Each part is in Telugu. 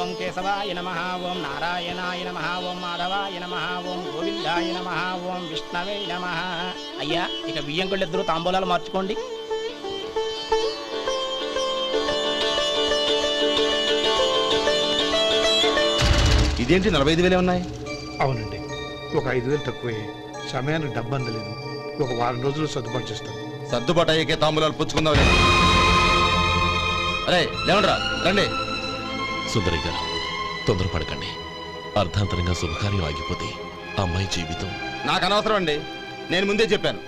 ఓం కేశవాయ నమః, ఓం నారాయణాయ నమః, ఓం మాధవాయ నమః, ఓం గోవిందాయ నమః, ఓం విష్ణవే నమః. అయ్యా, ఇక బియ్యంకుళ్ళు ఇద్దరు తాంబూలాలు మార్చుకోండి. ఇదేంటి 45,000 ఉన్నాయి? అవునండి, ఒక 5,000 తక్కువే. సమయానికి డబ్బు అందలేదు. ఒక వారం రోజులు సర్దుబాటు చేస్తాను. సర్దుబాటు అయ్యే తాంబూలాలు పుచ్చుకుందాం. అరే లేవండ్రా, రండి. సుందరి గారు, తొందరపడకండి. అర్ధాంతరంగా శుభకార్యం ఆగిపోతే అమ్మాయి జీవితం. నాకు అనవసరం అండి, నేను ముందే చెప్పాను.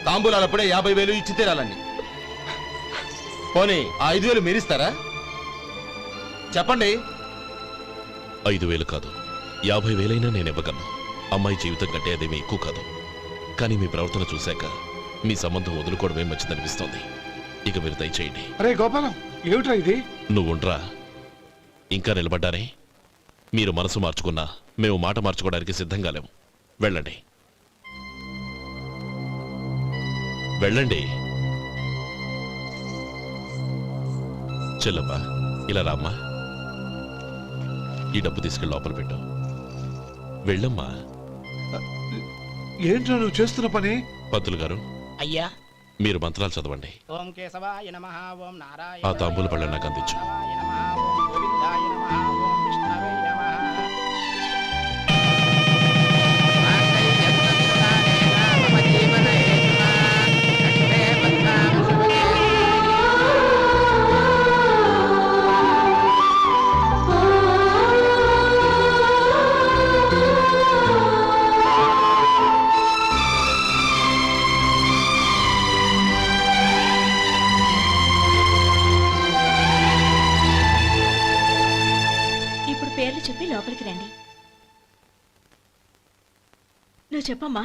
తాంబూలాలు అప్పుడే 50,000 ఇచ్చి తీరాలండి. పోనీ ఆ 5,000 మీరిస్తారా? చెప్పండి. 5,000 కాదు, 50,000 నేను ఇవ్వగలను. అమ్మాయి జీవితం కంటే అదేమీ ఎక్కువ కాదు. కానీ మీ ప్రవర్తన చూశాక మీ సంబంధం వదులుకోవడమే మంచిదనిపిస్తోంది. ఇక మీరు దయచేయండి. అరే గోపాలం, ఏమిట్రా ఇది? నువ్వుండ్రా, ఇంకా నిలబడ్డారే. మీరు మనసు మార్చుకున్నా మేము మాట మార్చుకోవడానికి సిద్ధంగా లేము. వెళ్ళండి, వెళ్ళండి. చెల్లమ్మా, ఇలా రామ్మా. ఈ డబ్బు తీసుకెళ్ళి లోపల పెట్టు. వెళ్ళమ్మా. ఏంట్రా నువ్వు చేస్తున్న పని? పంతులు గారు, అయ్యా, మీరు మంత్రాలు చదవండి. ఓం కేశవాయ నమః, ఓం నారాయణ. ఆ తాంబూల పళ్ళ నాకు అందించు. గోవిందాయ నమః, ఓం విష్ణవే నమః. పేర్లు చెప్పి లోపలికి రండి. నువ్వు చెప్పమ్మా.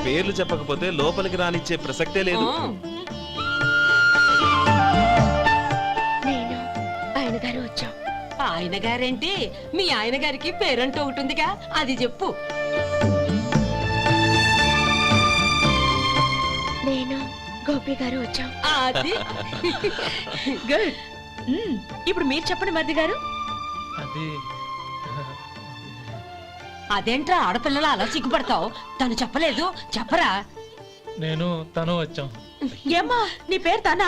పేర్లు చెప్పకపోతే లోపలికి రానిచ్చే ప్రసక్తే లేదు. నేను ఆయన గారు వచ్చాం. ఆయన గారేంటి? మీ ఆయన గారికి పేరంటూ ఒకటి ఉందిగా, అది చెప్పు. నేను గోపి గారు వచ్చాం. అది గుడ్. ఇప్పుడు మీరు చెప్పండి మరిది గారు. అదేంట్రా ఆడపిల్లలు అలా సిగ్గుపడతావు? తను చెప్పలేదు, చెప్పరా. నేను తను వచ్చాం. ఏమ్మా, నీ పేరు తనా?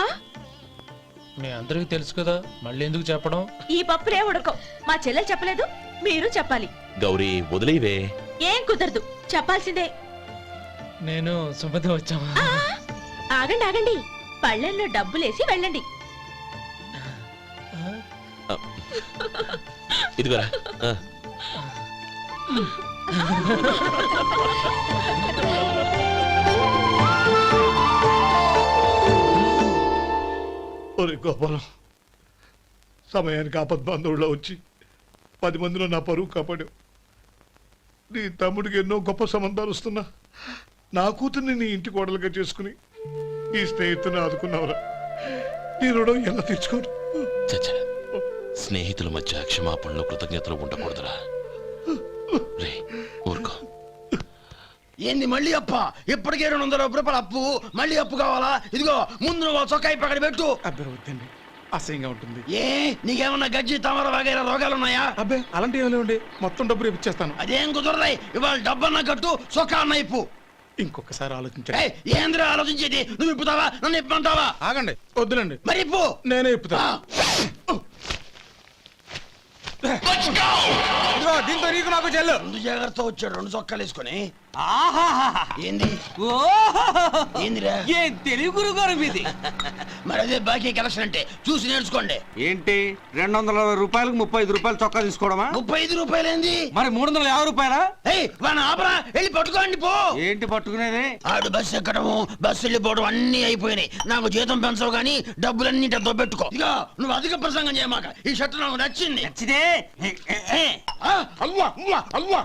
మీ అందరికి తెలుసు కదా, మళ్ళీ ఎందుకు చెప్పడం? ఈ పప్పులే ఉడకం. మా చెల్లెలు చెప్పలేదు, మీరు చెప్పాలి. గౌరీ, వదిలేవే. ఏం కుదరదు, చెప్పాల్సిందే. నేను సుమతి వచ్చామా? ఆగండి ఆగండి, పళ్ళెల్లో డబ్బులేసి వెళ్ళండి. ఇదిగోరా. ఒరే గోపాలం, సమయానికి ఆపద్బాంధవుల్లో వచ్చి 10 మందిలో నా పరువు కాపాడావు. నీ తమ్ముడికి ఎన్నో గొప్ప సంబంధాలు వస్తున్నా నా కూతుర్ని నీ ఇంటి కోడలుగా చేసుకుని ఈ స్నేహితుని ఆదుకున్నావురా. నీ రుణం ఎలా తీర్చుకోరు? స్నేహితుల మధ్య క్షమాపణలు, కృతజ్ఞతలు ఉండకూడదురా. రే ఊరుకో. ఏంది మళ్ళీ అప్ప? ఇప్పటికే 200 రూపాయలు అప్పు, మళ్ళీ అప్పు కావాలా? ఇదిగో ముందు నువ్వు చొక్కాయి పక్కన పెట్టు. అబ్బే వద్దండి, అసహ్యంగా ఉంటుంది. ఏ నీకేమన్నా గజ్జి తమర వగైరా రోగాలున్నాయా? అబ్బే అలాంటి ఏమి లేవండి, మొత్తం డబ్బు రేపు ఇచ్చేస్తాను. అదేం కుదరదాయి. ఇవాళ డబ్బన్నా కట్టు, చొక్కా అన్న ఇప్పు. ఇంకొకసారి ఆలోచించండి. ఏంద్రా ఆలోచించేది? నువ్వు ఇప్పుతావా, నన్ను ఇప్పమంటావా? ఆగండి, వద్దులండి. మరి ఇప్పు. నేనే ఇప్పుతా. దీంతో నీకు నాకు చెల్లు. ముందు జాగ్రత్త వచ్చాడు, 2 చొక్కాలు వేసుకొని. ఏంది ఏందిరా? ఏం తెలుగు గురుగారు మీది? మరి అదే బాకీ కలెక్షన్ అంటే, చూసి నేర్చుకోండి. ఏంటి 220 రూపాయలకు 35 రూపాయలు చొక్కా తీసుకోవడమా? 35 రూపాయలు ఏంది? మరి 350 రూపాయలా? వాడిని ఆపరా, వెళ్ళి పట్టుకోండి పో. ఏంటి పట్టుకునేది? ఆడు బస్సు ఎక్కడము, బస్సు వెళ్ళిపోవడం అన్ని అయిపోయినాయి. నాకు జీతం పెంచవు కానీ డబ్బులన్నీ దొబ్బెట్టుకో. ఇక నువ్వు అధిక ప్రసంగం చేయమాక. ఈ షర్ట్ నాకు నచ్చింది. నచ్చితే అల్వా అల్వా అల్వా.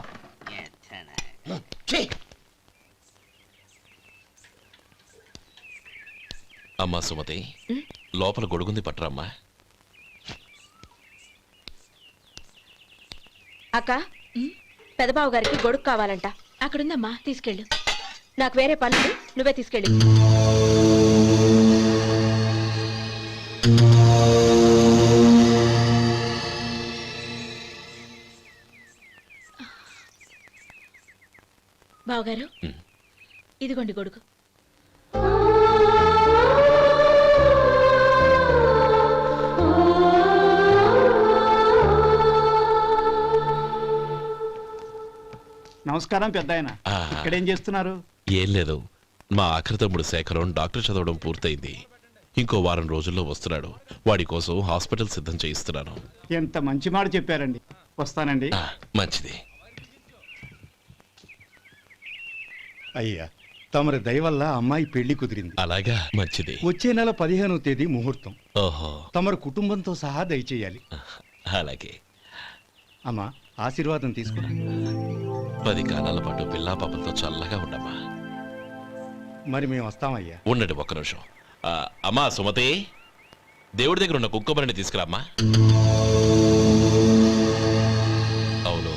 అమ్మా సుమతి, లోపల గొడుగుంది, పట్టరమ్మా. అక్క, పెదబాబు గారికి గొడుగు కావాలంట. అక్కడుందమ్మా, తీసుకెళ్ళు. నాకు వేరే పనులు, నువ్వే తీసుకెళ్ళి. బావగారు ఉమ్. ఇదిగోండి గొడుగు. నమస్కారం పెద్దాయన. ఆ. ఇక్కడేం చేస్తున్నారు? ఏం లేదు, మా ఆఖరి తమ్ముడు శేఖరం డాక్టర్ చదవడం పూర్తయింది. ఇంకో వారం రోజుల్లో వస్తున్నాడు. వాడి కోసం హాస్పిటల్ సిద్ధం చేయిస్తున్నాను. ఎంత మంచి మాట చెప్పారండి. వస్తానండి. ఆ, మంచిది. అయ్యా, తమరి దయ వల్ల అమ్మాయి పెళ్లి కుదిరింది. అలాగా, మంచిది. వచ్చే నెల 15వ తేదీ ముహూర్తం. ఓహో, తమరు కుటుంబంతో సహా దయచేయాలి. అలాగే. అమ్మా, ఆశీర్వాదం తీసుకురా. 10 కాలాల పాటు పిల్లా పాపలతో చల్లగా ఉండమ్మా. మరి మేము వస్తామయ్యా. ఉండండి ఒక్క నిమిషం. అమ్మా సుమతి, దేవుడి దగ్గర ఉన్న కుక్కమరిని తీసుకురామ్మా. అవును,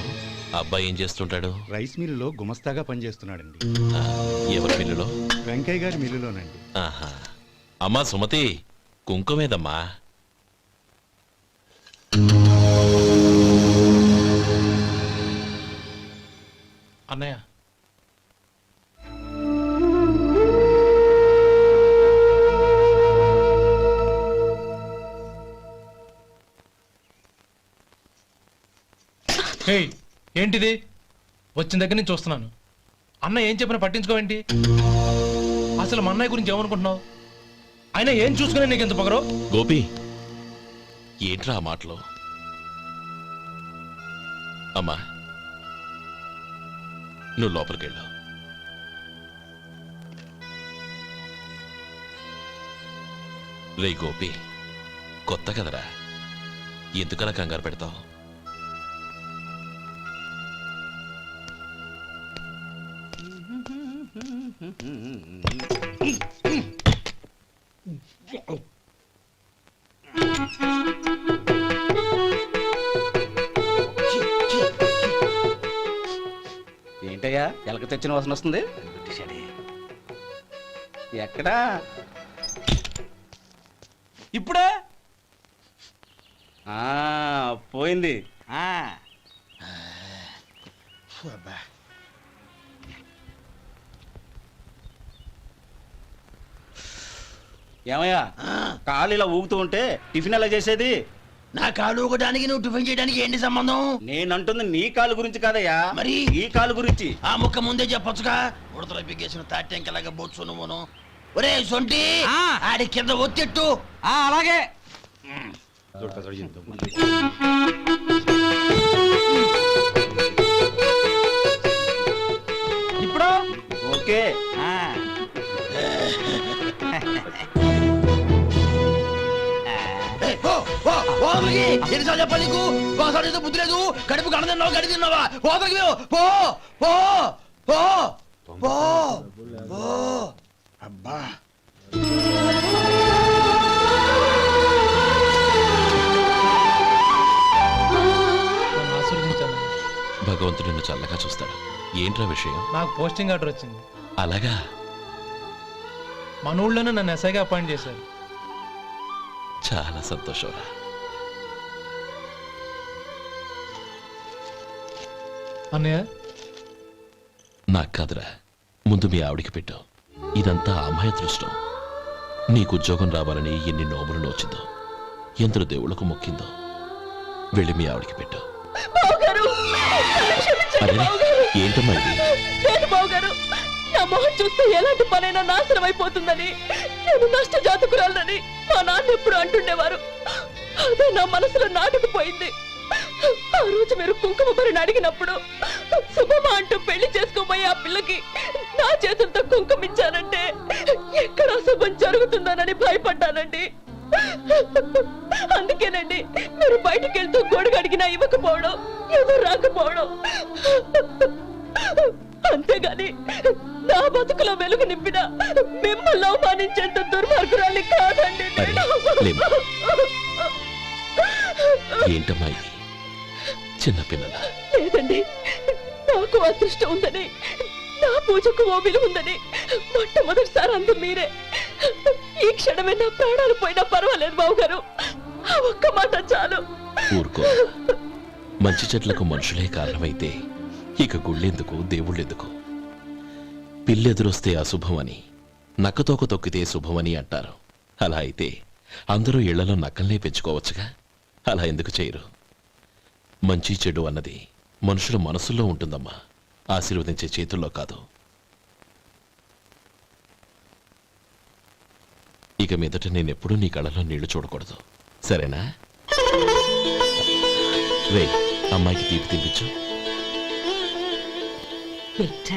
అబ్బాయి ఏం చేస్తుంటాడు? రైస్ మిల్లులో గుమస్తాగా పనిచేస్తున్నాడండి. ఆ, ఎవరి మిల్లులో? వెంకయ్య గారి మిల్లులోనండి. ఆహా. అమ్మా సుమతి, కుంకుమేదమ్మా. అన్నయ్య, హేయ్, ఏంటిది? వచ్చిన దగ్గర నుంచి చూస్తున్నాను. అన్న ఏం చెప్పినా పట్టించుకోవేంటి? అసలు మా అన్నయ్య గురించి ఏమనుకుంటున్నావు? ఆయన ఏం చూసుకునే నీకు ఎంత పొగరు? గోపి, ఏంట్రా ఆ మాటలు? అమ్మా, నువ్వు లోపలికెళ్ళు. రే గోపి, కొత్త కదరా, ఎందుకలా కంగారు పెడతావు? ఏంటయ్యా ఎలక తెచ్చిన వాసన వస్తుంది? ఎక్కడా? ఇప్పుడే పోయింది. ఏమయ్యా, కాలు ఇలా ఊగుతూ ఉంటే టిఫిన్ ఎలా చేసేది? నా కాలు ఊగడానికి నువ్వు టిఫిన్ చేయడానికి ఏంటి సంబంధం? నేనంటుంది నీ కాలు గురించి కాదయ్యా, మరి ఈ కాలు గురించి. ఆ ముక్క ముందే చెప్పొచ్చుగా. ఉడతలో పిగేసిన తాట్యంకలాగా బొత్సు నువ్వును. ఒరే సొంటి, ఆడి కింద ఒత్తెట్టు. అలాగే. ఇప్పుడు ఓకే. ఎన్నిసార్లు చెప్పాలి నీకు? ఒకసారి ఏదో బుద్ధి లేదు. కడుపు కడ తిన్నావు, గడి తిన్నావా? పోతకి పో పో పో పో పో. అబ్బా, నన్ను ఆశీర్వదించాను. భగవంతుడు నిన్ను చల్లగా చూస్తాడు. ఏంట్రా విషయం? నాకు పోస్టింగ్ ఆర్డర్ వచ్చింది. అలాగా? మన ఊళ్ళోనే నన్ను ఎస్ఐగా అపాయింట్ చేశారు. చాలా సంతోషంరా. అన్నయ్య, నాకు కాదురా, ముందు మీ ఆవిడికి పెట్టావు. ఇదంతా అమ్మాయి అదృష్టం. నీకు ఉద్యోగం రావాలని ఎన్ని నోములు నోచిందో, ఎందరు దేవుళ్లకు మొక్కిందో. వెళ్ళి మీ ఆవిడికి పెట్టావు. అరే, ఏంటమ్మా ఇది? లేదు బావగారు, నా మొహం చూస్తే ఎలాంటి పనైనా నాశనం అయిపోతుందని, నేను నష్ట జాతకురాలని మా నాన్న ఎప్పుడు అంటుండేవారు. అదే నా మనసులో నాటుకుపోయింది. ఆ రోజు మీరు కుంకుమ భరిని అడిగినప్పుడు శుభమా అంటూ పెళ్లి చేసుకోబోయే ఆ పిల్లకి నా చేతులతో కుంకుమ ఇచ్చానంటే ఎక్కడ శుభం జరుగుతుందోనని భయపడ్డానండి. అందుకేనండి మీరు బయటికి వెళ్తూ గొడుగు అడిగినా ఇవ్వకపోవడం, ఎవరు రాకపోవడం. అంతేగాని నా బతుకులో వెలుగు నింపిన మిమ్మల్ని అవమానించేంత దుర్మార్గురాలి కాదండి అరే, లేమ్మా. ఏంటమ్మా ఇది? చిన్నపిల్లల. లేదండి, నాకు అదృష్టం ఉందని, నా పూజకు ఓ విలువ ఉందని మొట్టమొదటిసారి అందు మీరే. ఈ క్షణమే నా ప్రాణాలు పోయినా పర్వాలేదు బావగారు, ఆ ఒక్క మాట చాలు. ఊరుకో. మంచి చెట్లకు మనుషులే కారణమైతే ఇక గుళ్ళెందుకు, దేవుళ్ళెందుకు? పిల్లెదురొస్తే అశుభమని నక్కతోక తొక్కితే శుభమని అంటారు. అలా అయితే అందరూ ఇళ్లలో నక్కల్నే పెంచుకోవచ్చుగా. అలా ఎందుకు చేయరు? మంచి చెడు అన్నది మనుషుల మనసుల్లో ఉంటుందమ్మా, ఆశీర్వదించే చేతుల్లో కాదు. ఇక మీదట నేనెప్పుడూ నీ కళ్ళలో నీళ్లు చూడకూడదు, సరేనా? రే, అమ్మాయికి తీపి తినిపించు. బిడ్డ